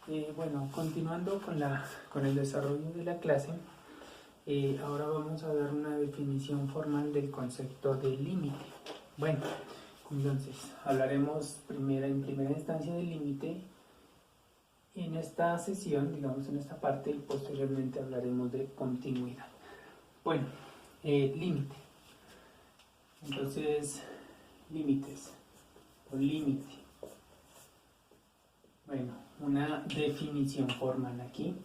Bueno, continuando con el desarrollo de la clase, ahora vamos a dar una definición formal del concepto de límite. Bueno, entonces hablaremos en primera instancia del límite en esta sesión, digamos en esta parte, y posteriormente hablaremos de continuidad. Bueno, límite. Entonces, límites o límite. Bueno, una definición formal aquí.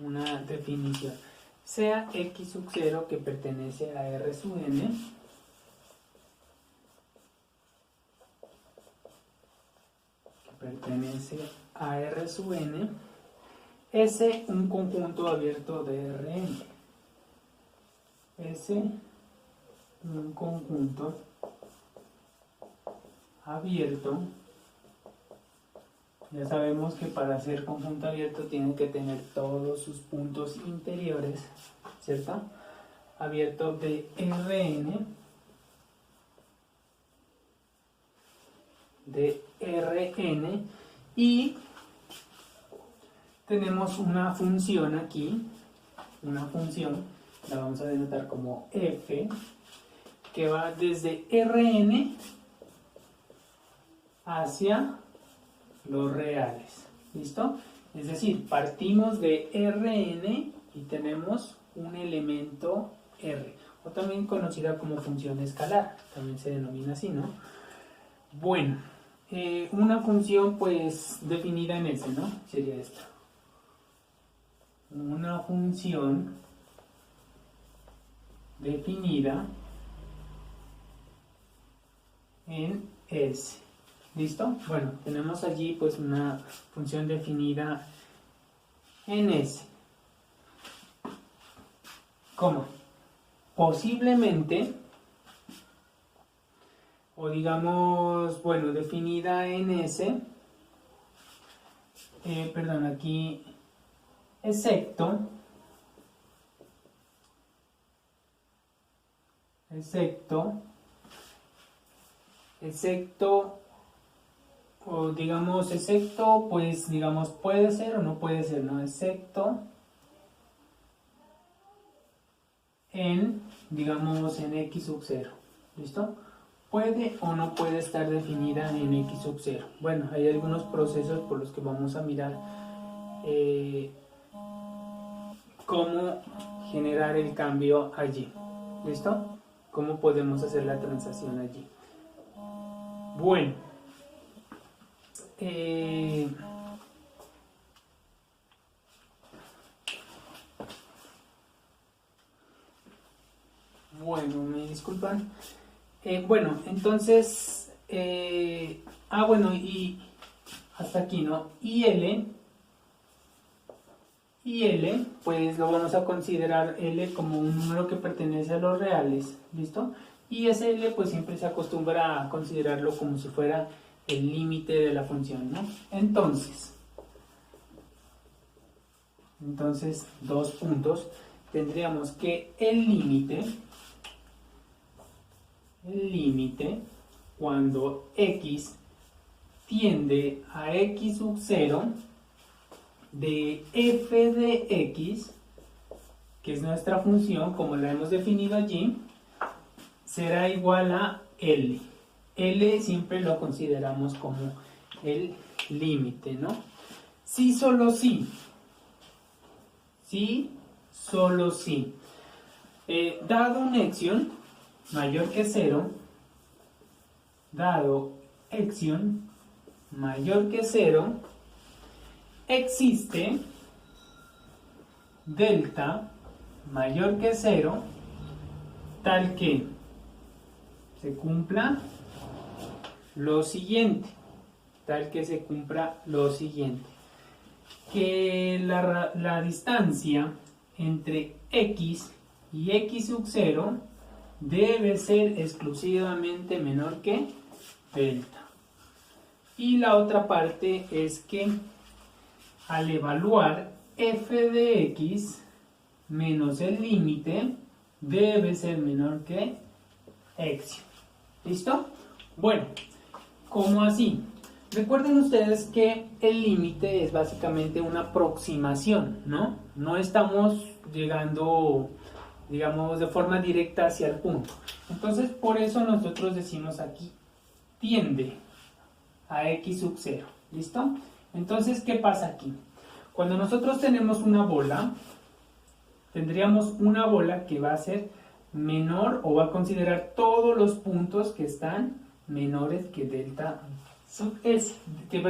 Una definición. Sea x sub 0 que pertenece a R sub n, S un conjunto abierto de Rn. S un conjunto abierto. Ya sabemos que para ser conjunto abierto tiene que tener todos sus puntos interiores, ¿cierto? Abierto de Rn, y tenemos una función aquí, una función, la vamos a denotar como f, que va desde Rn hacia los reales. ¿Listo? Es decir, partimos de Rn y tenemos un elemento R, o también conocida como función escalar, también se denomina así, ¿no? Bueno, una función pues definida en S, ¿no? Sería esta. Una función definida en S. ¿Listo? Bueno, tenemos allí pues una función definida en S. ¿Cómo? Posiblemente, o digamos, bueno, definida en S, aquí, excepto, o digamos, excepto, pues digamos, puede ser o no puede ser, ¿no? Excepto en, digamos, en x sub 0, ¿listo? Puede o no puede estar definida en x sub 0. Bueno, hay algunos procesos por los que vamos a mirar cómo generar el cambio allí, ¿listo? Cómo podemos hacer la transacción allí. Bueno, me disculpan. Bueno, entonces, bueno, y hasta aquí, ¿no? Y L, pues lo vamos a considerar L como un número que pertenece a los reales, ¿listo? Y ese L, pues siempre se acostumbra a considerarlo como si fuera el límite de la función, ¿no? Entonces, dos puntos, tendríamos que el límite, cuando x tiende a x sub 0, de f de x, que es nuestra función, como la hemos definido allí, será igual a L. L siempre lo consideramos como el límite, ¿no? Sí, solo sí. Sí, solo sí. Dado un exion mayor que 0, existe delta mayor que 0, tal que se cumpla lo siguiente, que la distancia entre x y x sub 0 debe ser exclusivamente menor que delta. Y la otra parte es que al evaluar f de x menos el límite debe ser menor que x. ¿Listo? Bueno, ¿cómo así? Recuerden ustedes que el límite es básicamente una aproximación, ¿no? No estamos llegando, digamos, de forma directa hacia el punto. Entonces, por eso nosotros decimos aquí, tiende a x sub 0. ¿Listo? Entonces, ¿qué pasa aquí? Cuando nosotros tenemos una bola, tendríamos una bola que va a ser menor o va a considerar todos los puntos que están menores que delta sub s, que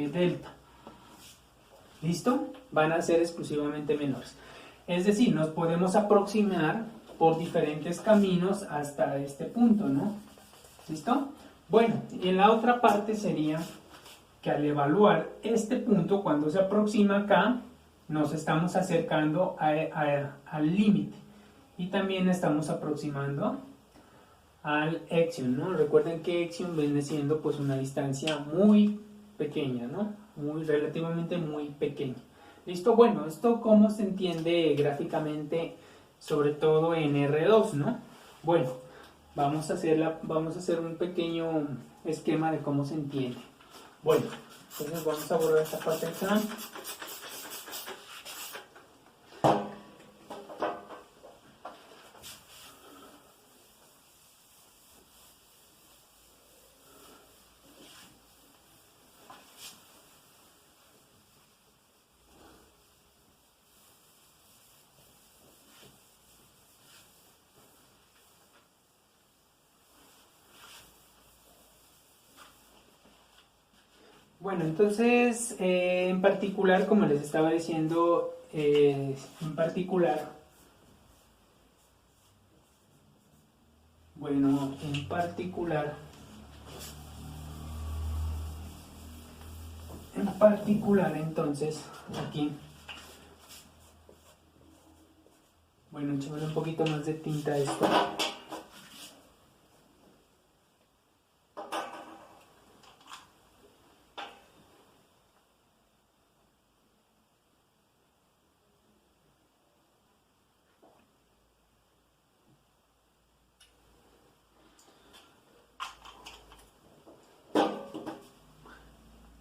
delta. ¿Listo? Van a ser exclusivamente menores. Es decir, nos podemos aproximar por diferentes caminos hasta este punto, ¿no? ¿Listo? Bueno, y en la otra parte sería que al evaluar este punto, cuando se aproxima acá, nos estamos acercando al límite. Y también estamos aproximando al Exion, ¿no? Recuerden que Exion viene siendo pues una distancia muy pequeña, ¿no? Relativamente muy pequeña. ¿Listo? Bueno, esto cómo se entiende gráficamente, sobre todo en R2, ¿no? Bueno, vamos a hacer un pequeño esquema de cómo se entiende. Bueno, entonces vamos a borrar esta parte acá. Bueno, entonces, en particular, como les estaba diciendo, en particular, entonces, aquí, bueno, echémosle un poquito más de tinta a esto.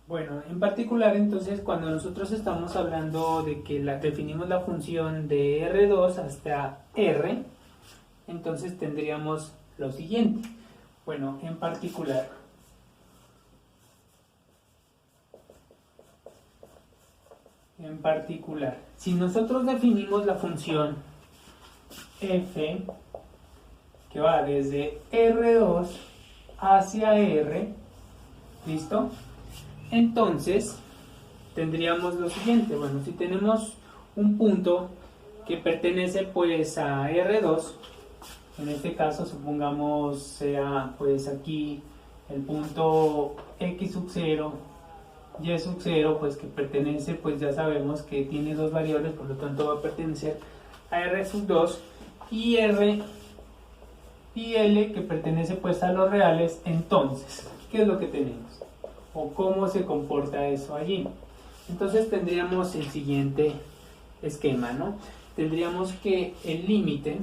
Bueno, en particular entonces cuando nosotros estamos hablando de que definimos la función de R2 hasta R, entonces tendríamos lo siguiente. Bueno, en particular, si nosotros definimos la función f que va desde R2 hacia R, ¿listo? Entonces tendríamos lo siguiente. Bueno, si tenemos un punto que pertenece pues a R2, en este caso supongamos sea pues aquí el punto x sub 0, y sub 0, pues que pertenece, pues ya sabemos que tiene dos variables, por lo tanto va a pertenecer a R sub 2, y R y L que pertenece pues a los reales. Entonces, ¿qué es lo que tenemos? O cómo se comporta eso allí. Entonces tendríamos el siguiente esquema, ¿no? Tendríamos que el límite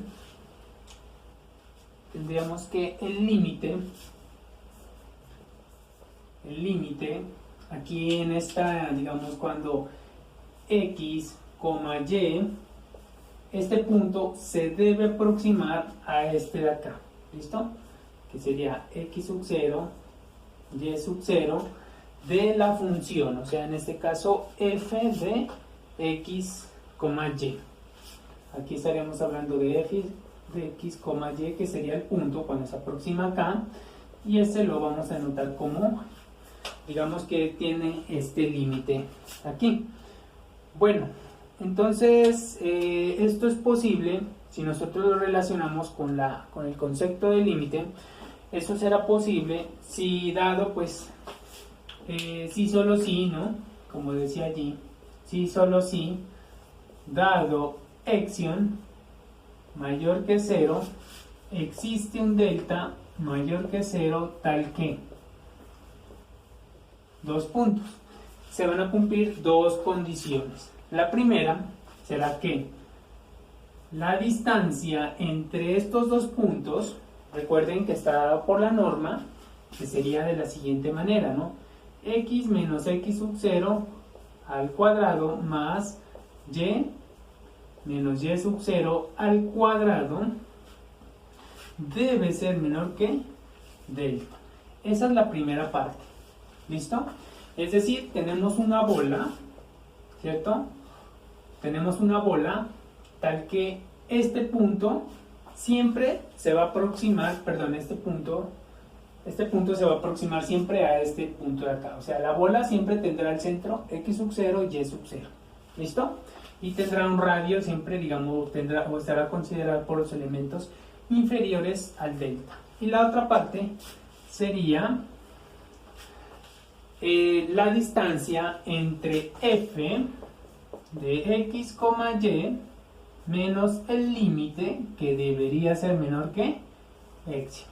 aquí en esta, digamos, cuando x, y, este punto se debe aproximar a este de acá, ¿listo? Que sería x sub 0, y sub 0 de la función, o sea, en este caso f de x, y. Aquí estaríamos hablando de f de x, y, que sería el punto cuando se aproxima acá, y este lo vamos a anotar como, digamos que tiene este límite aquí. Bueno, entonces esto es posible si nosotros lo relacionamos con el concepto de límite. Eso será posible si dado pues si solo si, ¿no? Como decía allí, si solo si, dado Exion mayor que 0, existe un delta mayor que 0 tal que dos puntos. Se van a cumplir dos condiciones. La primera será que la distancia entre estos dos puntos, recuerden que está dado por la norma, que sería de la siguiente manera, ¿no? x menos x sub 0 al cuadrado más y menos y sub 0 al cuadrado debe ser menor que delta. Esa es la primera parte. ¿Listo? Es decir, tenemos una bola, ¿cierto? Tenemos una bola tal que este punto siempre se va a aproximar, perdón, este punto se va a aproximar siempre a este punto de acá. O sea, la bola siempre tendrá el centro x sub 0 y y sub 0. ¿Listo? Y tendrá un radio siempre, digamos, tendrá o estará considerado por los elementos inferiores al delta. Y la otra parte sería la distancia entre f de x, y menos el límite que debería ser menor que x.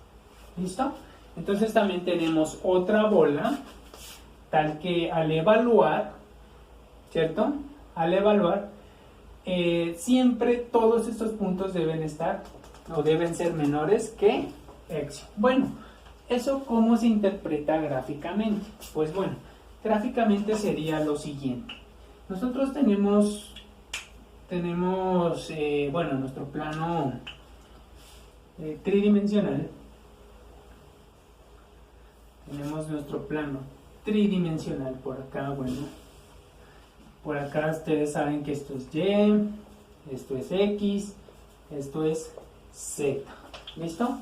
¿Listo? Entonces también tenemos otra bola tal que al evaluar, ¿cierto? Al evaluar, siempre todos estos puntos deben estar o deben ser menores que x. Bueno, ¿eso cómo se interpreta gráficamente? Pues bueno, gráficamente sería lo siguiente. Nosotros tenemos bueno, nuestro plano tridimensional. Tenemos nuestro plano tridimensional por acá, bueno. Por acá ustedes saben que esto es y, esto es x, esto es z. ¿Listo?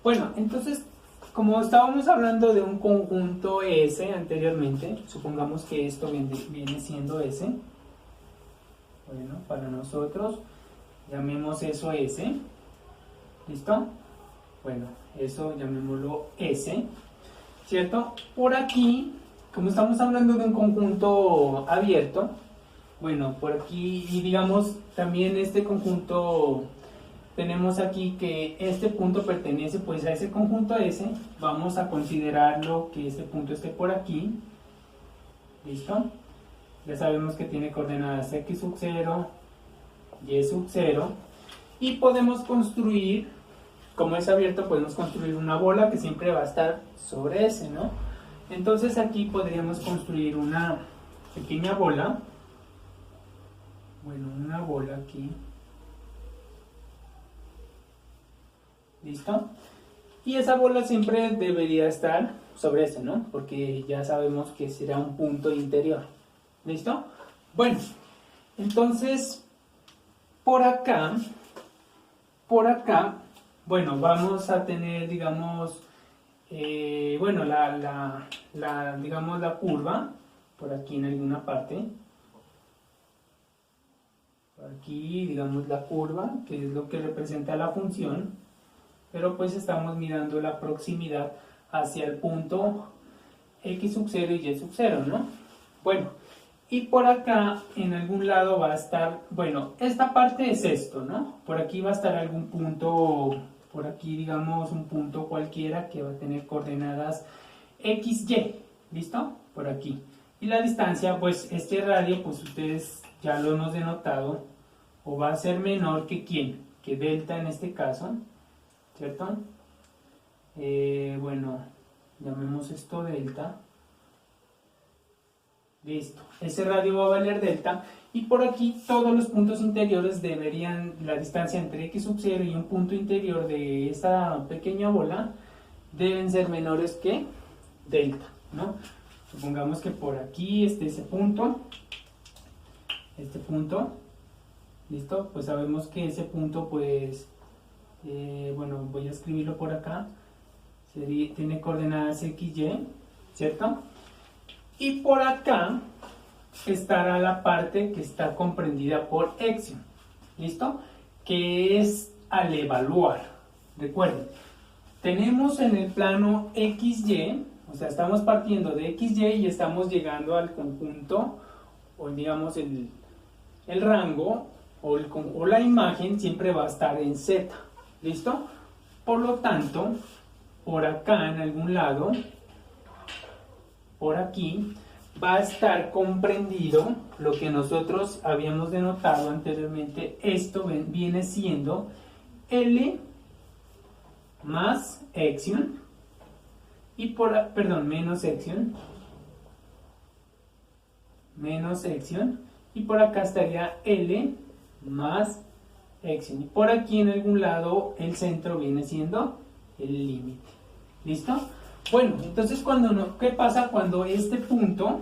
Bueno, entonces, como estábamos hablando de un conjunto S anteriormente, supongamos que esto viene siendo S. Bueno, para nosotros, llamemos eso S. ¿Listo? Bueno, eso llamémoslo S. ¿Cierto? Por aquí, como estamos hablando de un conjunto abierto, bueno, por aquí, y digamos, también este conjunto, tenemos aquí que este punto pertenece pues a ese conjunto S, vamos a considerarlo que este punto esté por aquí, ¿listo? Ya sabemos que tiene coordenadas x sub 0, y sub 0, y podemos construir, como es abierto, podemos construir una bola que siempre va a estar sobre S, ¿no? Entonces aquí podríamos construir una pequeña bola, bueno, una bola aquí, ¿listo? Y esa bola siempre debería estar sobre S, ¿no? Porque ya sabemos que será un punto interior, ¿listo? Bueno, entonces, por acá, bueno, vamos a tener, digamos, bueno, digamos la curva, por aquí en alguna parte, por aquí, digamos la curva, que es lo que representa la función, pero pues estamos mirando la proximidad hacia el punto x sub 0 y y sub 0, ¿no? Bueno, y por acá en algún lado va a estar, bueno, esta parte es esto, ¿no? Por aquí va a estar algún punto, por aquí digamos un punto cualquiera que va a tener coordenadas xy, ¿listo? Por aquí. Y la distancia, pues este radio, pues ustedes ya lo hemos denotado, o va a ser menor que ¿quién? Que delta en este caso, ¿cierto? Bueno, llamemos esto delta. Listo, ese radio va a valer delta, y por aquí todos los puntos interiores deberían, la distancia entre x sub 0 y un punto interior de esta pequeña bola deben ser menores que delta, ¿no? Supongamos que por aquí esté ese punto, ¿listo? Pues sabemos que ese punto, pues, bueno, voy a escribirlo por acá, tiene coordenadas xy, ¿cierto? Y por acá estará la parte que está comprendida por x, ¿listo? Que es al evaluar. Recuerden, tenemos en el plano xy, o sea, estamos partiendo de xy y estamos llegando al conjunto, o digamos el rango, o la imagen siempre va a estar en z, ¿listo? Por lo tanto, por acá en algún lado, por aquí, va a estar comprendido lo que nosotros habíamos denotado anteriormente. Esto viene siendo L más Exion, y menos Exion, menos Exion, y por acá estaría L más Exion, y por aquí en algún lado el centro viene siendo el límite. ¿Listo? Bueno, entonces ¿qué pasa cuando este punto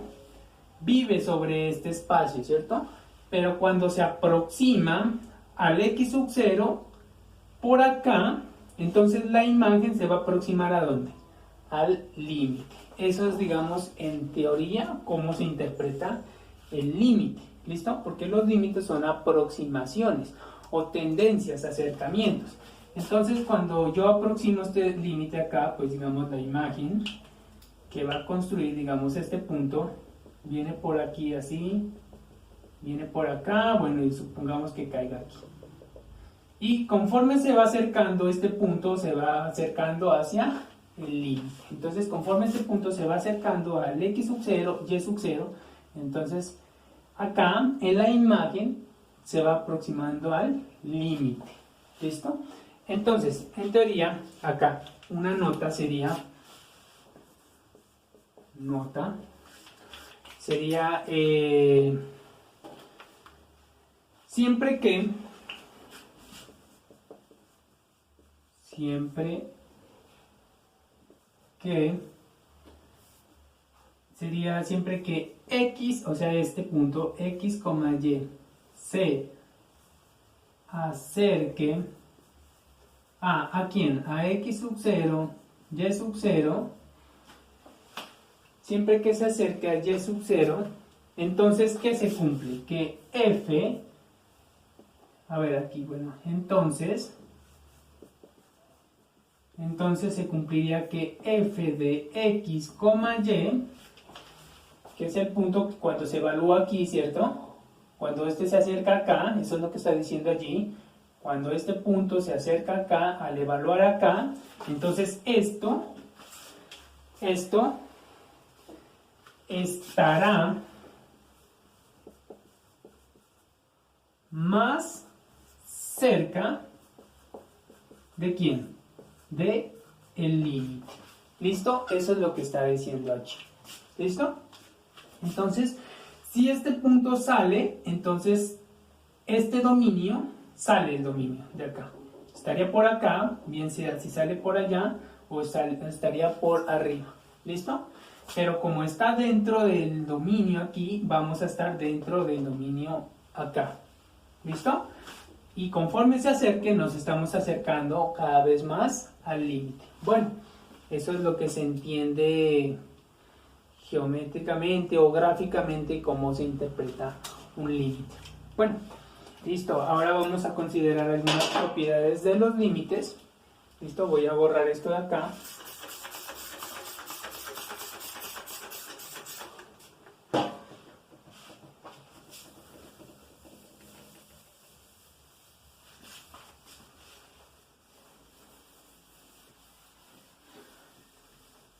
vive sobre este espacio, cierto? Pero cuando se aproxima al X sub 0 por acá, entonces la imagen se va a aproximar ¿a dónde? Al límite. Eso es, digamos, en teoría, cómo se interpreta el límite. ¿Listo? Porque los límites son aproximaciones o tendencias, acercamientos. Entonces, cuando yo aproximo este límite acá, pues digamos la imagen que va a construir, digamos, este punto, viene por aquí así, viene por acá, bueno, y supongamos que caiga aquí. Y conforme se va acercando, este punto se va acercando hacia el límite. Entonces, conforme este punto se va acercando al X sub 0, Y sub 0, entonces acá en la imagen se va aproximando al límite. ¿Listo? Entonces, en teoría, acá una nota sería siempre que X, o sea, este punto X, Y se acerque ¿a quién? A X sub 0, Y sub 0. Siempre que se acerque a Y sub 0, entonces, ¿qué se cumple? Que F, a ver aquí, bueno, entonces se cumpliría que F de X, Y, que es el punto cuando se evalúa aquí, ¿cierto? Cuando este se acerca acá, eso es lo que está diciendo allí, cuando este punto se acerca acá, al evaluar acá, entonces esto estará más cerca ¿de quién? De el límite. ¿Listo? Eso es lo que está diciendo aquí. ¿Listo? Entonces, si este punto sale, entonces este dominio sale el dominio de acá. Estaría por acá, bien sea si sale por allá o estaría por arriba. ¿Listo? Pero como está dentro del dominio aquí, vamos a estar dentro del dominio acá. ¿Listo? Y conforme se acerque, nos estamos acercando cada vez más al límite. Bueno, eso es lo que se entiende geométricamente o gráficamente cómo se interpreta un límite. Bueno, listo. Ahora vamos a considerar algunas propiedades de los límites. Listo, voy a borrar esto de acá.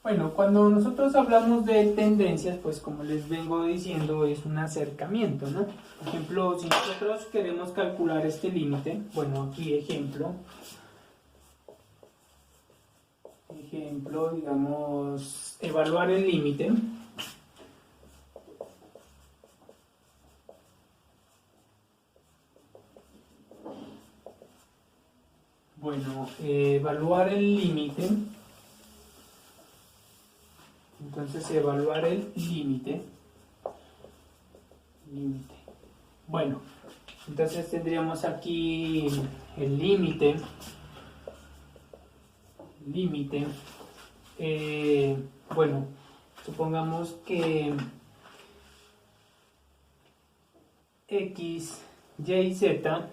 Bueno, cuando nosotros hablamos de tendencias, pues como les vengo diciendo, es un acercamiento, ¿no? Por ejemplo, si nosotros queremos calcular este límite, bueno, aquí ejemplo, digamos, evaluar el límite. Bueno, evaluar el límite. Entonces, evaluar el límite. Bueno, entonces tendríamos aquí el límite. Bueno, supongamos que X, Y y Z,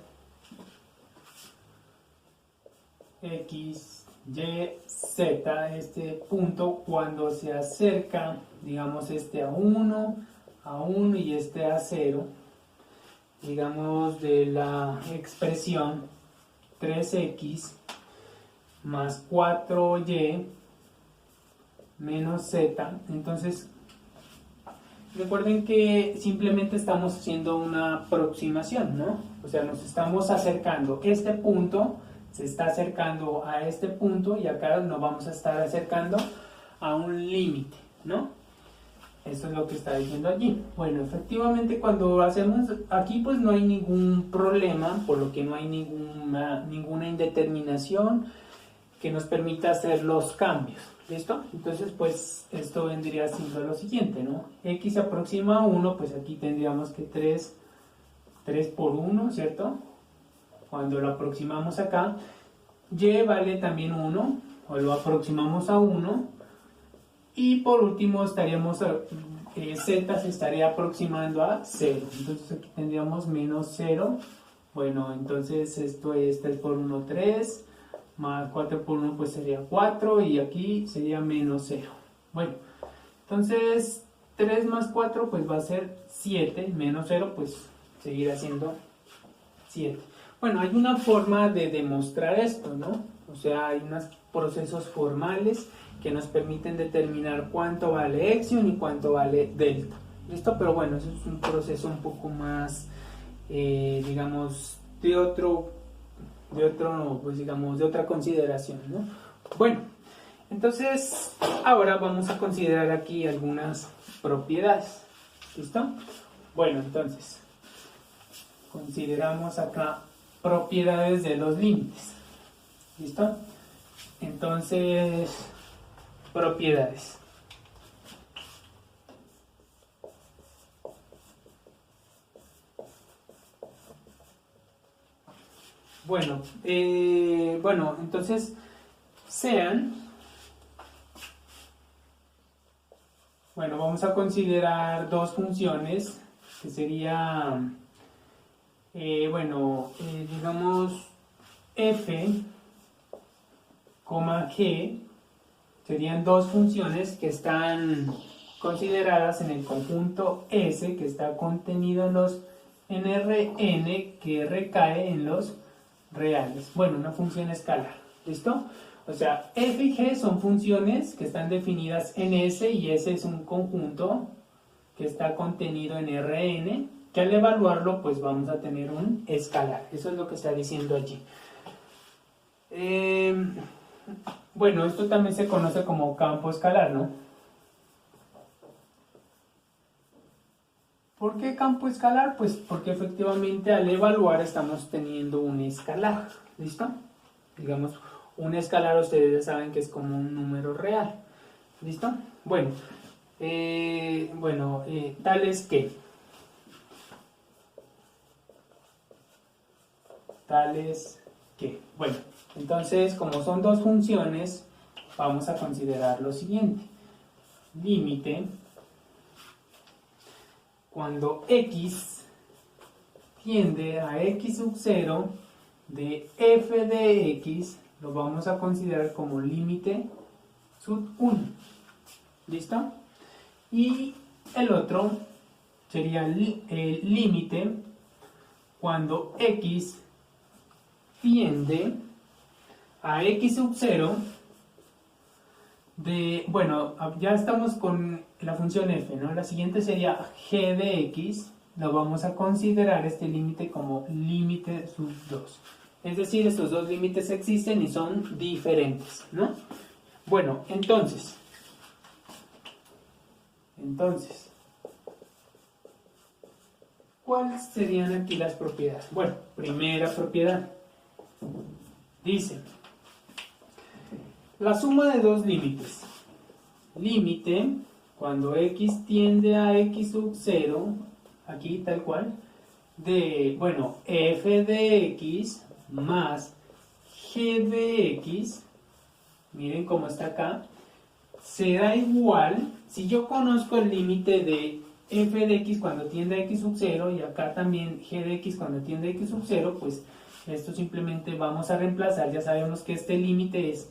este punto cuando se acerca, digamos este a 1 y este a 0, digamos de la expresión 3x más 4y menos z, entonces recuerden que simplemente estamos haciendo una aproximación, ¿no? O sea, nos estamos acercando, este punto se está acercando a este punto y acá nos vamos a estar acercando a un límite, ¿no? Eso es lo que está diciendo allí. Bueno, efectivamente cuando hacemos aquí pues no hay ningún problema, por lo que no hay ninguna indeterminación que nos permita hacer los cambios. ¿Listo? Entonces pues esto vendría siendo lo siguiente, ¿no? X se aproxima a 1, pues aquí tendríamos que 3 por 1, ¿cierto? Cuando lo aproximamos acá, Y vale también 1, o lo aproximamos a 1. Y por último estaríamos, Z se estaría aproximando a 0. Entonces aquí tendríamos menos 0. Bueno, entonces esto es 3 por 1, 3. Más 4 por 1 pues sería 4. Y aquí sería menos 0. Bueno, entonces 3 más 4 pues va a ser 7. Menos 0 pues seguirá siendo 7. Bueno, hay una forma de demostrar esto, ¿no? O sea, hay unos procesos formales que nos permiten determinar cuánto vale Exion y cuánto vale delta. ¿Listo? Pero bueno, eso es un proceso un poco más, digamos, de otra consideración, ¿no? Bueno, entonces ahora vamos a considerar aquí algunas propiedades. ¿Listo? Bueno, entonces consideramos acá propiedades de los límites. ¿Listo? Entonces, propiedades. Bueno, entonces sean, bueno, vamos a considerar dos funciones que sería, digamos, f, g, serían dos funciones que están consideradas en el conjunto S que está contenido en Rn que recae en los reales. Bueno, una función escalar. ¿Listo? O sea, f y g son funciones que están definidas en S y S es un conjunto que está contenido en Rn que al evaluarlo pues vamos a tener un escalar. Eso es lo que está diciendo allí. Bueno, esto también se conoce como campo escalar, ¿no? ¿Por qué campo escalar? Pues porque efectivamente al evaluar estamos teniendo un escalar. ¿Listo? Digamos, un escalar ustedes ya saben que es como un número real. ¿Listo? Bueno, tales que bueno, entonces como son dos funciones vamos a considerar lo siguiente: límite cuando x tiende a x sub 0 de f de x, lo vamos a considerar como límite sub 1. ¿Listo? Y el otro sería el límite cuando x tiende a x sub 0 de, bueno, ya estamos con la función f, ¿no? La siguiente sería g de x, lo vamos a considerar este límite como límite sub 2. Es decir, estos dos límites existen y son diferentes, ¿no? Bueno, entonces, ¿cuáles serían aquí las propiedades? Bueno, primera propiedad. Dice, la suma de dos límites. Límite, cuando x tiende a x sub 0, aquí tal cual, de, bueno, f de x más g de x, miren cómo está acá, será igual, si yo conozco el límite de f de x cuando tiende a x sub 0 y acá también g de x cuando tiende a x sub 0, pues esto simplemente vamos a reemplazar. Ya sabemos que este límite es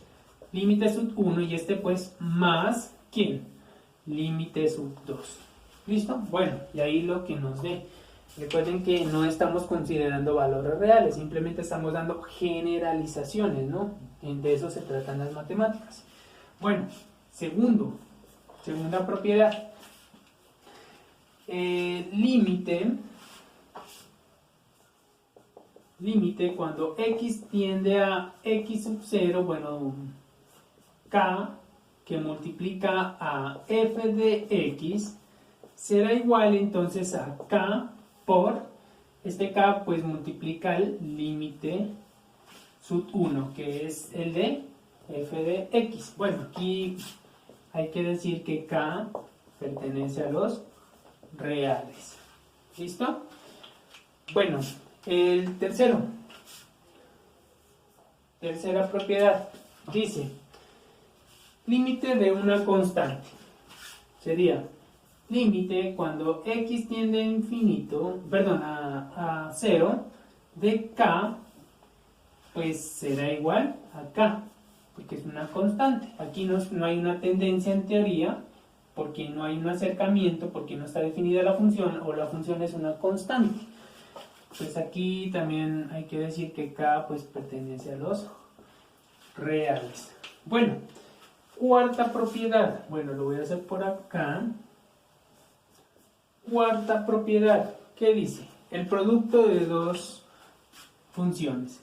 límite sub 1 y este pues más, ¿quién? Límite sub 2. ¿Listo? Bueno, y ahí lo que nos dé. Recuerden que no estamos considerando valores reales, simplemente estamos dando generalizaciones, ¿no? De eso se tratan las matemáticas. Bueno, segunda propiedad. Límite cuando x tiende a x sub 0, bueno, k que multiplica a f de x será igual entonces a k por, este k pues multiplica el límite sub 1, que es el de f de x. Bueno, aquí hay que decir que k pertenece a los reales. ¿Listo? Bueno, el tercera propiedad dice límite de una constante. Sería límite cuando x tiende a infinito, perdón, a 0 de k, pues será igual a k, porque es una constante. Aquí no hay una tendencia en teoría, porque no hay un acercamiento, porque no está definida la función, o la función es una constante. Pues aquí también hay que decir que k pues pertenece a los reales. Bueno, cuarta propiedad. Bueno, lo voy a hacer por acá. Cuarta propiedad. ¿Qué dice? El producto de dos funciones.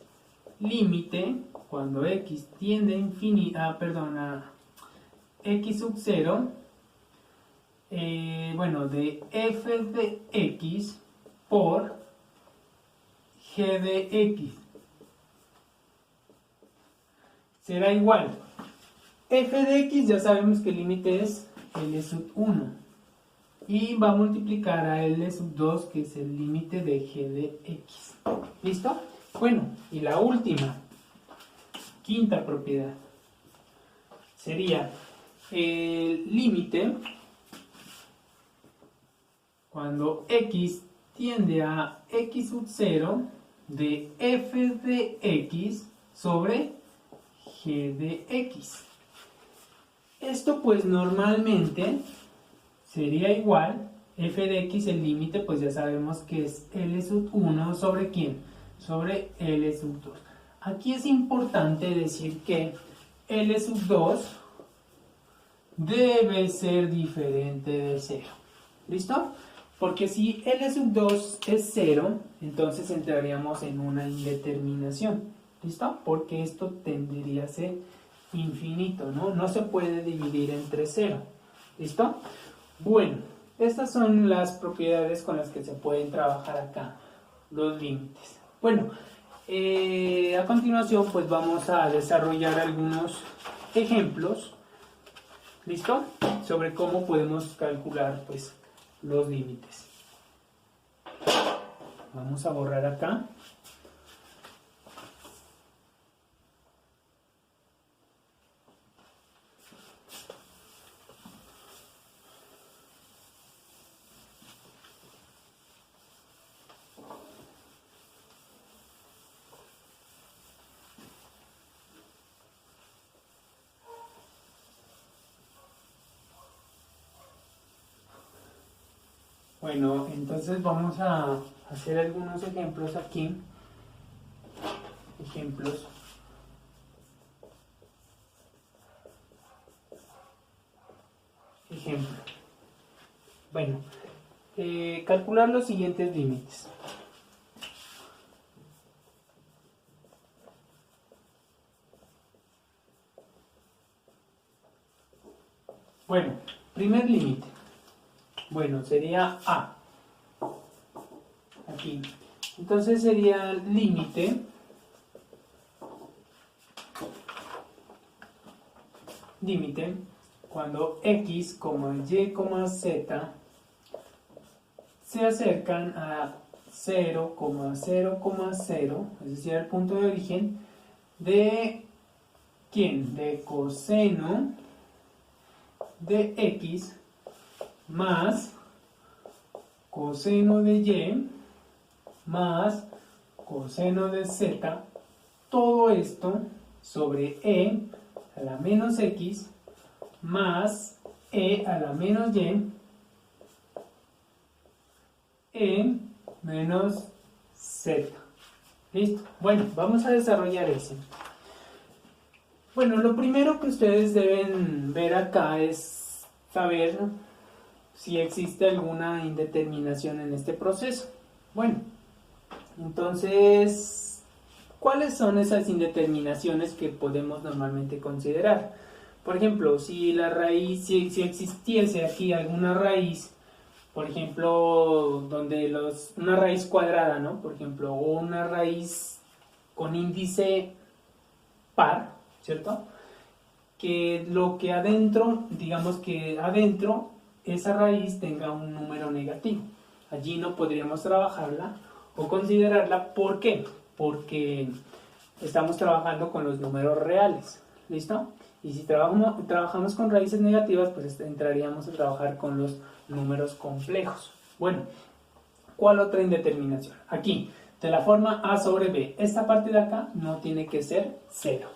Límite cuando x tiende a x sub 0, de f de x por g de x será igual. F de x ya sabemos que el límite es L sub 1 y va a multiplicar a L sub 2, que es el límite de g de x. ¿Listo? Bueno, y la última, quinta propiedad, sería el límite cuando x tiende a x sub 0 de f de x sobre g de x. Esto pues normalmente sería igual, f de x, el límite pues ya sabemos que es L sub 1 sobre ¿quién? Sobre L sub 2. Aquí es importante decir que L sub 2 debe ser diferente de 0. ¿Listo? Porque si L sub 2 es 0, entonces entraríamos en una indeterminación. ¿Listo? Porque esto tendería a ser infinito, ¿no? No se puede dividir entre 0. ¿Listo? Bueno, estas son las propiedades con las que se pueden trabajar acá, los límites. Bueno, a continuación pues vamos a desarrollar algunos ejemplos, ¿listo? Sobre cómo podemos calcular pues los límites. Vamos a borrar acá. Bueno, entonces vamos a hacer algunos ejemplos aquí. Ejemplos. Ejemplo. Bueno, calcular los siguientes límites. Bueno, primer límite. Bueno, sería A. Aquí. Entonces sería límite cuando x, y, z se acercan a 0,0,0, es decir, al punto de origen de ¿quién? De coseno de x más coseno de y más coseno de z, todo esto sobre e a la menos x más e a la menos y e menos z. ¿Listo? Bueno, vamos a desarrollar eso. Bueno, lo primero que ustedes deben ver acá es saber si existe alguna indeterminación en este proceso. Bueno, entonces, ¿cuáles son esas indeterminaciones que podemos normalmente considerar? Por ejemplo, si la raíz, si existiese aquí alguna raíz por ejemplo, donde una raíz cuadrada, ¿no? Por ejemplo, o una raíz con índice par, ¿cierto? Que lo que adentro, digamos que adentro, esa raíz tenga un número negativo. Allí no podríamos trabajarla o considerarla. ¿Por qué? Porque estamos trabajando con los números reales. ¿Listo? Y si trabajamos con raíces negativas, pues entraríamos a trabajar con los números complejos. Bueno, ¿cuál otra indeterminación? Aquí, de la forma a sobre b, esta parte de acá no tiene que ser 0.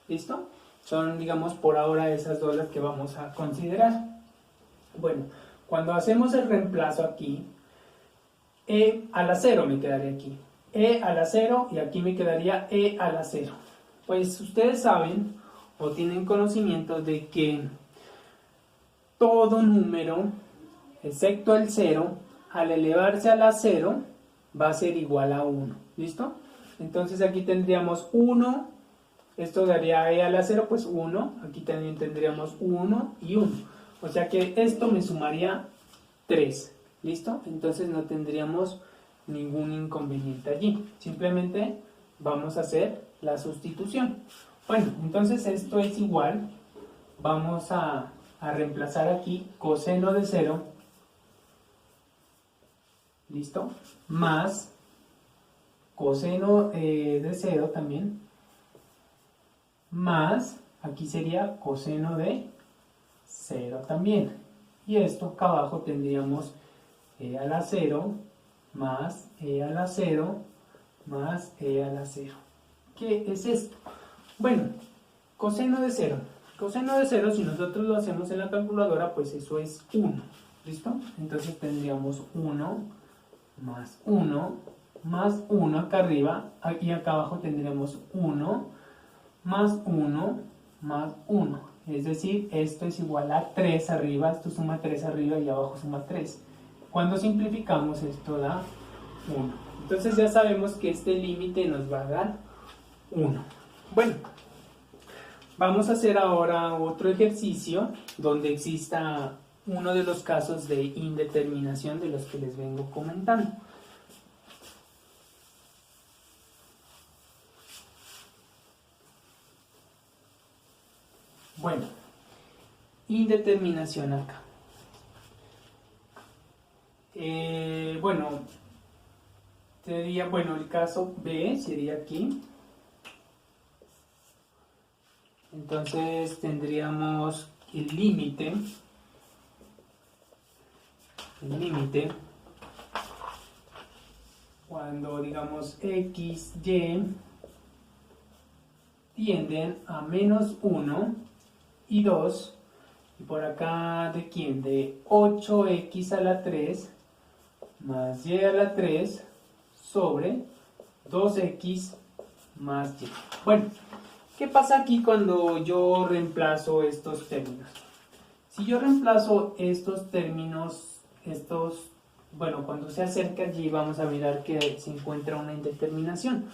¿Listo? Son, digamos, por ahora esas dos las que vamos a considerar. Bueno, cuando hacemos el reemplazo aquí, e a la 0 me quedaría aquí. E a la 0 y aquí me quedaría e a la 0. Pues ustedes saben o tienen conocimiento de que todo número, excepto el 0, al elevarse a la 0, va a ser igual a 1. ¿Listo? Entonces aquí tendríamos 1, esto daría e a la 0, pues 1. Aquí también tendríamos 1 y 1. O sea que esto me sumaría 3. ¿Listo? Entonces no tendríamos ningún inconveniente allí. Simplemente vamos a hacer la sustitución. Bueno, entonces esto es igual. Vamos a reemplazar aquí coseno de 0. ¿Listo? Más coseno de 0 también. Más, aquí sería coseno de 0 también. Y esto acá abajo tendríamos e a la 0 más e a la 0 más e a la 0. ¿Qué es esto? Bueno, coseno de 0. Coseno de 0, si nosotros lo hacemos en la calculadora, pues eso es 1. ¿Listo? Entonces tendríamos 1 más 1 más 1 acá arriba. Y acá abajo tendríamos 1 más 1 más 1. Es decir, esto es igual a 3 arriba, esto suma 3 arriba y abajo suma 3. Cuando simplificamos esto da 1. Entonces ya sabemos que este límite nos va a dar 1. Bueno, vamos a hacer ahora otro ejercicio donde exista uno de los casos de indeterminación de los que les vengo comentando. Bueno, indeterminación acá. Bueno, sería, bueno, el caso B sería aquí. Entonces tendríamos el límite cuando digamos x, y tienden a menos 1 y 2, y por acá de quién, de 8x a la 3 más y a la 3 sobre 2x más y. Bueno, ¿qué pasa aquí cuando yo reemplazo estos términos? Si yo reemplazo estos términos, bueno, cuando se acerca allí vamos a mirar que se encuentra una indeterminación.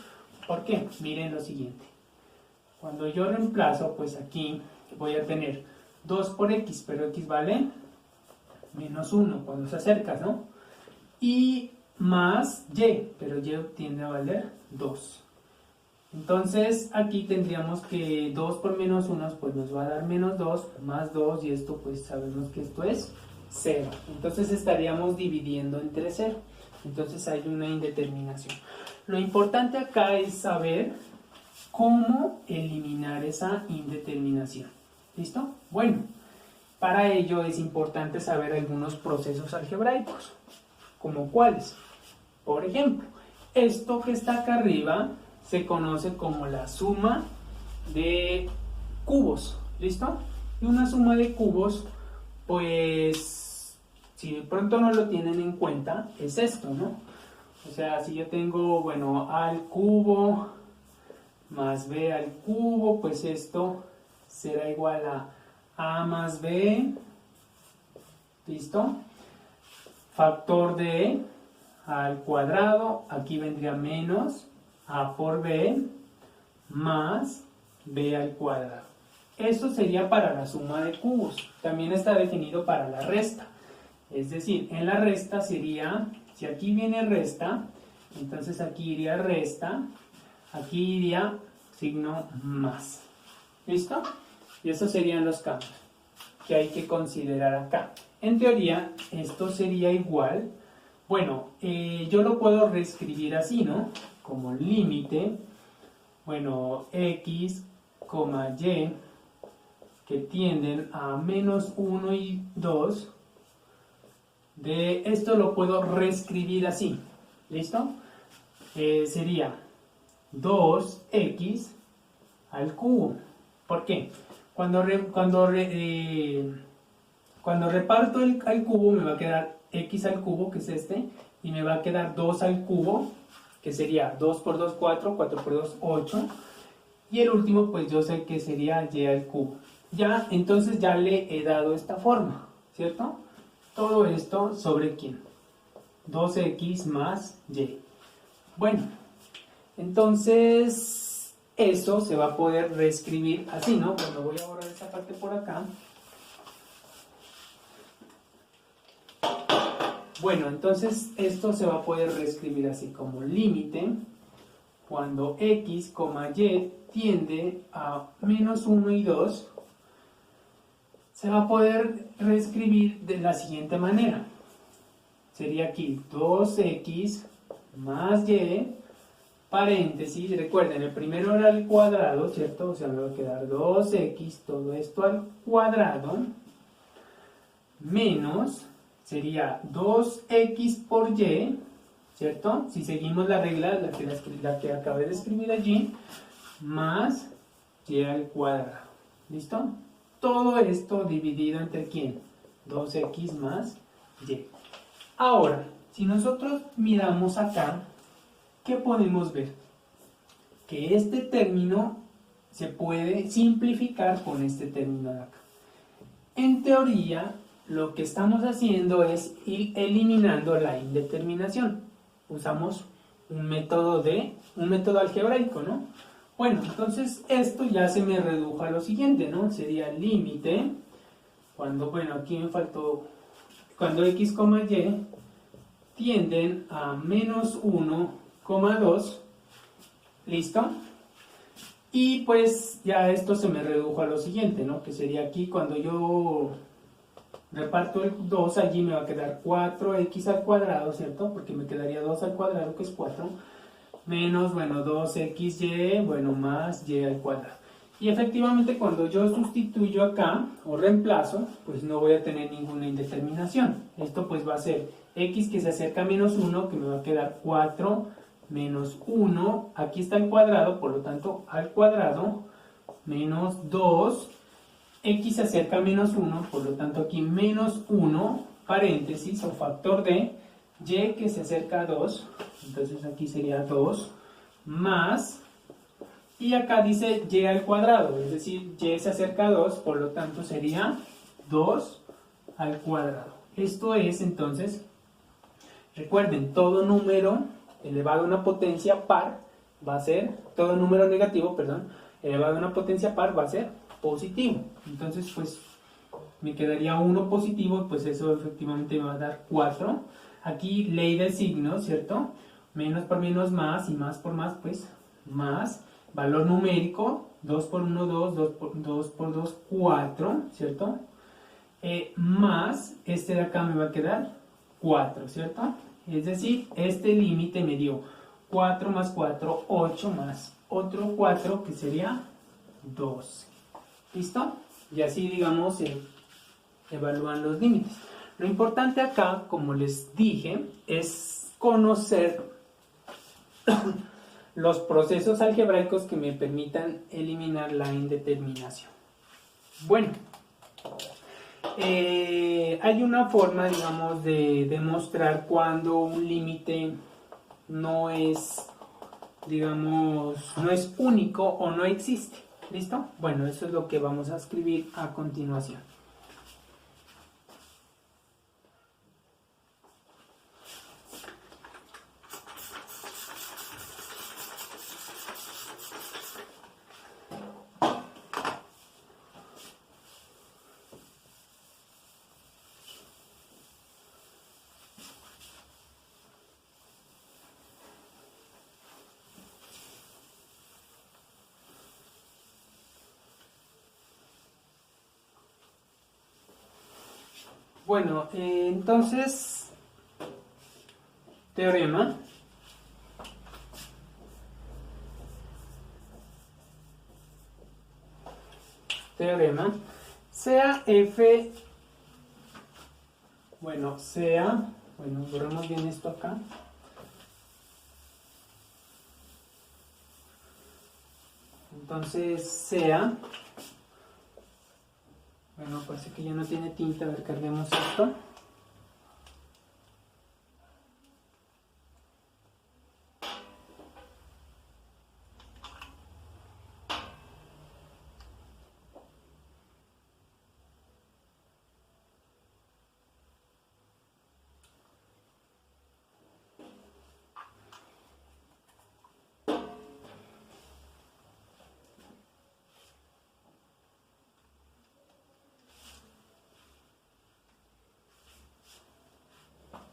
¿Por qué? Miren lo siguiente. Cuando yo reemplazo, pues aquí voy a tener 2 por x, pero x vale menos 1 cuando se acerca, ¿no? Y más y, pero y tiende a valer 2. Entonces aquí tendríamos que 2 por menos 1 pues nos va a dar menos 2 más 2 y esto pues sabemos que esto es 0. Entonces estaríamos dividiendo entre 0. Entonces hay una indeterminación. Lo importante acá es saber cómo eliminar esa indeterminación. ¿Listo? Bueno, para ello es importante saber algunos procesos algebraicos. ¿Como cuáles? Por ejemplo, esto que está acá arriba se conoce como la suma de cubos. ¿Listo? Y una suma de cubos, pues, si de pronto no lo tienen en cuenta, es esto, ¿no? O sea, si yo tengo, bueno, a al cubo más b al cubo, pues esto será igual a más b, ¿listo? Factor de al cuadrado, aquí vendría menos a por b más b al cuadrado. Esto sería para la suma de cubos. También está definido para la resta. Es decir, en la resta sería, si aquí viene resta, entonces aquí iría resta, aquí iría signo más. ¿Listo? Y esos serían los cambios que hay que considerar acá. En teoría, esto sería igual. Bueno, yo lo puedo reescribir así, ¿no? Como límite, bueno, x, y, que tienden a menos 1 y 2. De esto lo puedo reescribir así. ¿Listo? Sería 2x al cubo. ¿Por qué? Cuando reparto al cubo me va a quedar x al cubo, que es este, y me va a quedar 2 al cubo, que sería 2 por 2, 4, 4 por 2, 8. Y el último, pues yo sé que sería y al cubo. Ya, entonces ya le he dado esta forma, ¿cierto? Todo esto sobre ¿quién? 2x más y. Bueno, entonces eso se va a poder reescribir así, ¿no? Cuando voy a borrar esta parte por acá. Bueno, entonces esto se va a poder reescribir así como límite cuando x, y tiende a menos 1 y 2, se va a poder reescribir de la siguiente manera. Sería aquí 2x más y, paréntesis, recuerden, el primero era al cuadrado, ¿cierto? O sea, me va a quedar 2x, todo esto al cuadrado, menos, sería 2x por y, ¿cierto? Si seguimos la regla, la que acabé de escribir allí, más y al cuadrado. ¿Listo? Todo esto dividido entre ¿quién? 2x más y. Ahora, si nosotros miramos acá, ¿qué podemos ver? Que este término se puede simplificar con este término de acá. En teoría, lo que estamos haciendo es ir eliminando la indeterminación. Usamos un método algebraico, ¿no? Bueno, entonces esto ya se me redujo a lo siguiente, ¿no? Sería límite, cuando, bueno, aquí me faltó, cuando x, y tienden a menos 1, 2, ¿listo? Y pues ya esto se me redujo a lo siguiente, ¿no? Que sería aquí cuando yo reparto el 2, allí me va a quedar 4x al cuadrado, ¿cierto? Porque me quedaría 2 al cuadrado, que es 4, menos, bueno, 2xy, bueno, más y al cuadrado. Y efectivamente cuando yo sustituyo acá, o reemplazo, pues no voy a tener ninguna indeterminación. Esto pues va a ser x que se acerca a menos 1, que me va a quedar 4 menos 1, aquí está el cuadrado, por lo tanto al cuadrado, menos 2, x se acerca a menos 1, por lo tanto aquí menos 1, paréntesis o factor de y que se acerca a 2, entonces aquí sería 2, más, y acá dice y al cuadrado, es decir, y se acerca a 2, por lo tanto sería 2 al cuadrado. Esto es entonces, recuerden, todo número elevado a una potencia par va a ser, todo número negativo, perdón, elevado a una potencia par va a ser positivo. Entonces, pues, me quedaría 1 positivo, pues eso efectivamente me va a dar 4. Aquí, ley del signo, ¿cierto? Menos por menos más, y más por más, pues, más. Valor numérico, 2 por 1, 2, 2 por 2, 4, ¿cierto? Más, este de acá me va a quedar 4, ¿cierto? Es decir, este límite me dio 4 más 4, 8 más otro 4, que sería 12. ¿Listo? Y así, digamos, evalúan los límites. Lo importante acá, como les dije, es conocer los procesos algebraicos que me permitan eliminar la indeterminación. Bueno, hay una forma, digamos, de demostrar cuando un límite no es, digamos, no es único o no existe. ¿Listo? Bueno, eso es lo que vamos a escribir a continuación. Bueno, entonces, teorema. Sea f, bueno, borremos bien esto acá. Entonces, sea, bueno, parece que ya no tiene tinta, a ver, carguemos esto.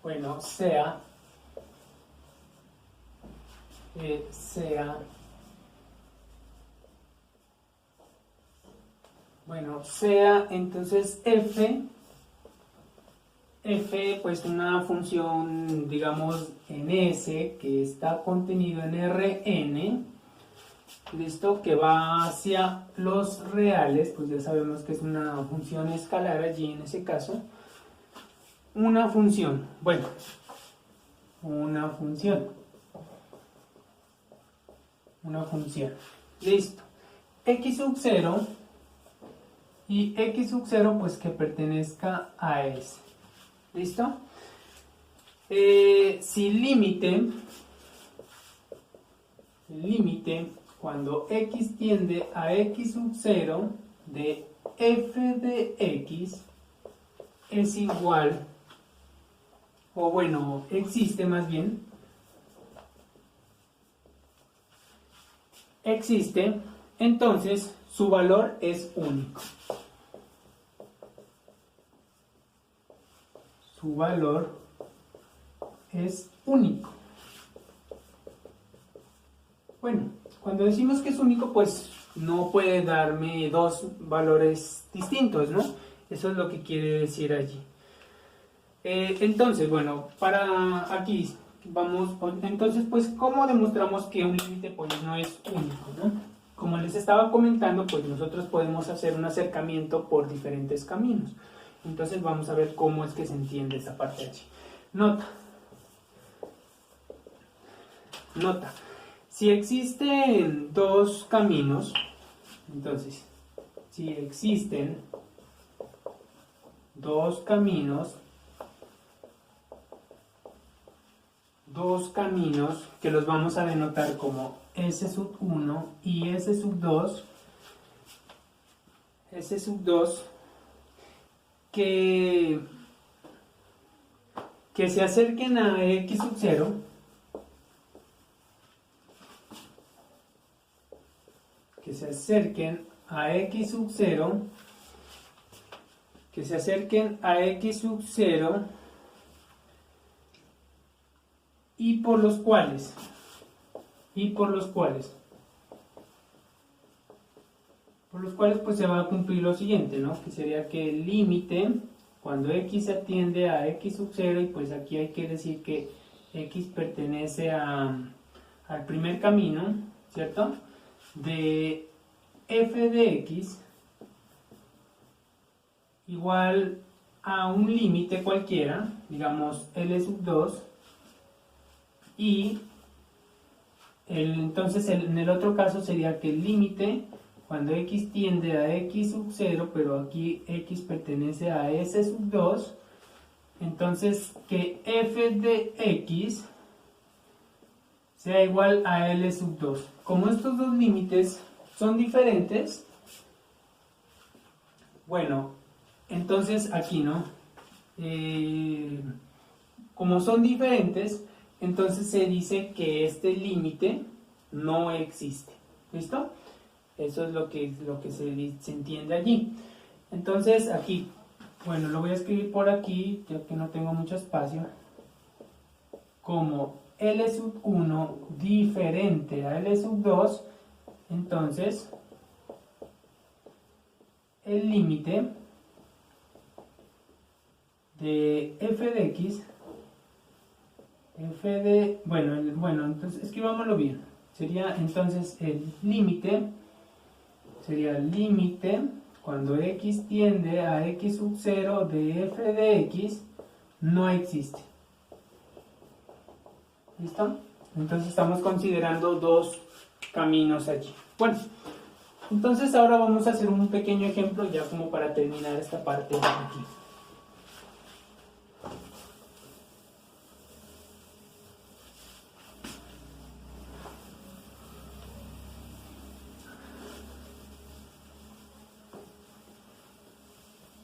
Bueno, sea entonces f pues una función, digamos, en S que está contenido en Rn, listo, que va hacia los reales, pues ya sabemos que es una función escalar allí en ese caso. Una función, bueno, una función, listo, x sub 0 y x sub 0 pues que pertenezca a S, listo. Si límite cuando x tiende a x sub 0 de f de x es igual, o bueno, existe más bien, entonces su valor es único. Su valor es único. Bueno, cuando decimos que es único, pues no puede darme dos valores distintos, ¿no? Eso es lo que quiere decir allí. Entonces, bueno, para aquí vamos, entonces, pues, ¿cómo demostramos que un límite pues no es único, ¿no? Como les estaba comentando, pues nosotros podemos hacer un acercamiento por diferentes caminos. Entonces vamos a ver cómo es que se entiende esta parte allí. Nota. Si existen dos caminos, entonces, si existen dos caminos que los vamos a denotar como S sub 1 y S sub 2, que se acerquen a X sub 0, y por los cuales pues se va a cumplir lo siguiente, ¿no? Que sería que el límite cuando x se atiende a x sub 0, y pues aquí hay que decir que x pertenece al primer camino, ¿cierto? De f de x igual a un límite cualquiera, digamos L sub 2, y entonces en el otro caso sería que el límite cuando x tiende a x sub 0, pero aquí x pertenece a S sub 2, entonces que f de x sea igual a L sub 2. Como estos dos límites son diferentes, bueno, entonces aquí, ¿no? Como son diferentes, entonces se dice que este límite no existe. ¿Listo? Eso es lo que se entiende allí. Entonces aquí, bueno, lo voy a escribir por aquí, ya que no tengo mucho espacio, como L sub 1 diferente a L sub 2, entonces el límite de f de x, bueno, entonces escribámoslo bien. Sería entonces el límite, sería el límite cuando x tiende a x sub 0 de f de x no existe. ¿Listo? Entonces estamos considerando dos caminos allí. Bueno, entonces ahora vamos a hacer un pequeño ejemplo ya como para terminar esta parte de aquí.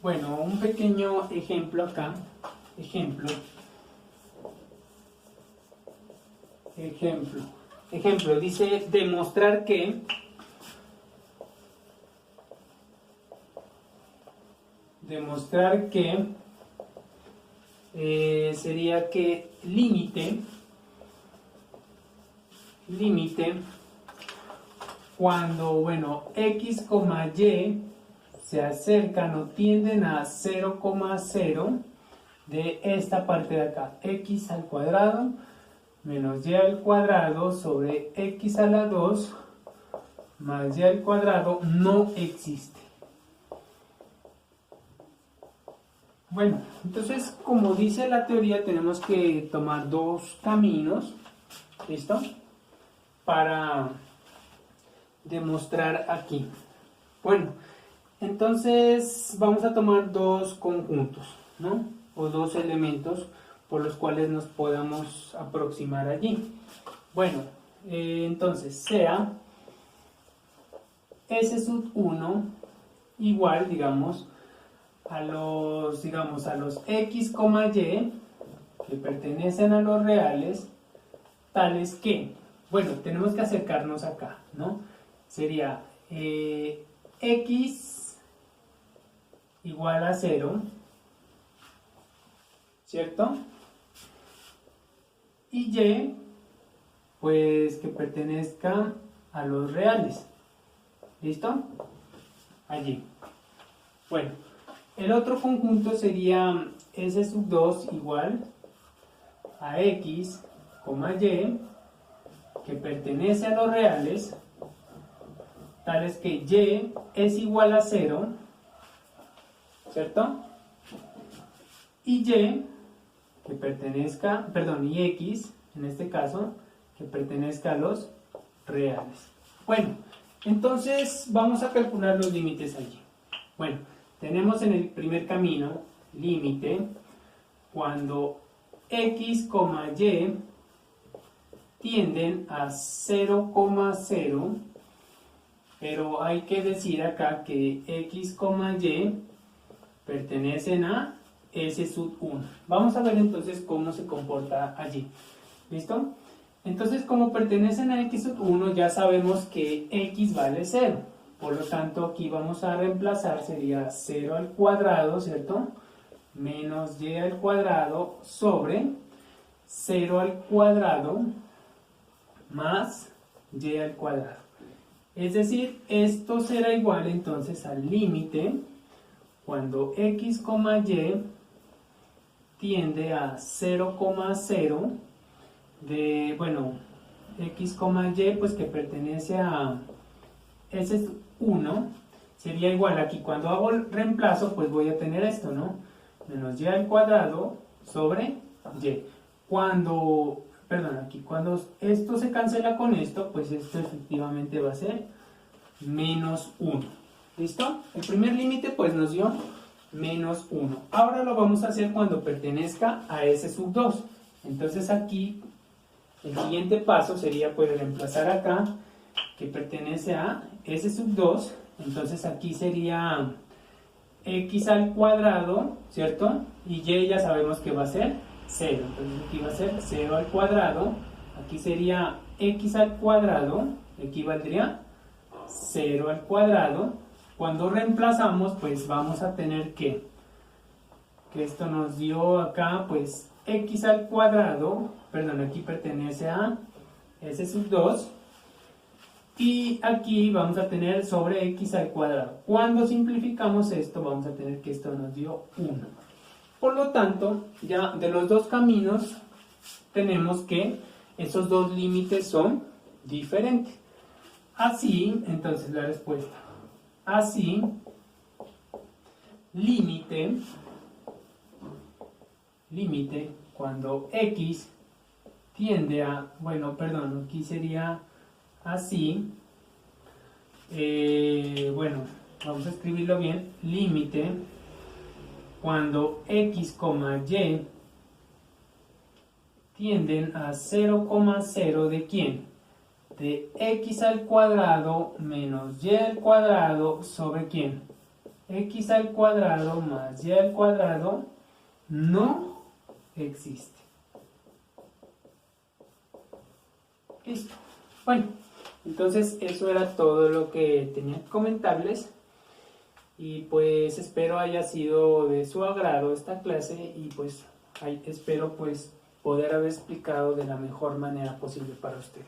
Bueno, un pequeño ejemplo acá. Ejemplo, dice demostrar que sería que límite cuando, bueno, x, y se acercan o tienden a 0,0 de esta parte de acá, x al cuadrado menos y al cuadrado sobre x a la 2 más y al cuadrado no existe. Bueno, entonces como dice la teoría tenemos que tomar dos caminos, ¿listo? Para demostrar aquí. Bueno, entonces vamos a tomar dos conjuntos, ¿no? O dos elementos por los cuales nos podamos aproximar allí. Bueno, entonces sea S sub 1 igual, digamos, a los x, y que pertenecen a los reales, tales que, bueno, tenemos que acercarnos acá, ¿no? Sería x igual a 0, ¿cierto? Y y, pues que pertenezca a los reales. ¿Listo? Allí. Bueno, el otro conjunto sería S sub 2 igual a x, y, que pertenece a los reales, tales que y es igual a 0, ¿cierto? Y y, que pertenezca, y x, en este caso, que pertenezca a los reales. Bueno, entonces vamos a calcular los límites allí. Bueno, tenemos en el primer camino, límite, cuando x, y tienden a 0,0, pero hay que decir acá que x, y pertenecen a S sub 1. Vamos a ver entonces cómo se comporta allí. ¿Listo? Entonces, como pertenecen a x sub 1, ya sabemos que x vale 0. Por lo tanto, aquí vamos a reemplazar, sería 0 al cuadrado, ¿cierto? Menos y al cuadrado sobre 0 al cuadrado más y al cuadrado. Es decir, esto será igual entonces al límite cuando x, y tiende a 0,0 de, bueno, x, y pues que pertenece a S 1, sería igual aquí cuando hago el reemplazo pues voy a tener esto, ¿no? Menos y al cuadrado sobre y. Cuando esto se cancela con esto, pues esto efectivamente va a ser menos 1. ¿Listo? El primer límite pues nos dio menos 1. Ahora lo vamos a hacer cuando pertenezca a S sub 2. Entonces aquí el siguiente paso sería pues reemplazar acá que pertenece a S sub 2. Entonces aquí sería x al cuadrado, ¿cierto? Y y ya sabemos que va a ser 0. Entonces aquí va a ser 0 al cuadrado. Aquí sería x al cuadrado, equivaldría 0 al cuadrado. Cuando reemplazamos, pues vamos a tener que esto nos dio acá, pues x al cuadrado, aquí pertenece a S sub 2. Y aquí vamos a tener sobre x al cuadrado. Cuando simplificamos esto, vamos a tener que esto nos dio 1. Por lo tanto, ya de los dos caminos tenemos que esos dos límites son diferentes. Así, entonces la respuesta. Así, límite cuando x tiende a, bueno, perdón, aquí sería así, bueno, vamos a escribirlo bien, límite cuando x, y tienden a 0,0 ¿de quién? De x al cuadrado menos y al cuadrado sobre quién? X al cuadrado más y al cuadrado no existe. Listo. Bueno, entonces eso era todo lo que tenía que comentarles. Y pues espero haya sido de su agrado esta clase y pues espero pues poder haber explicado de la mejor manera posible para ustedes.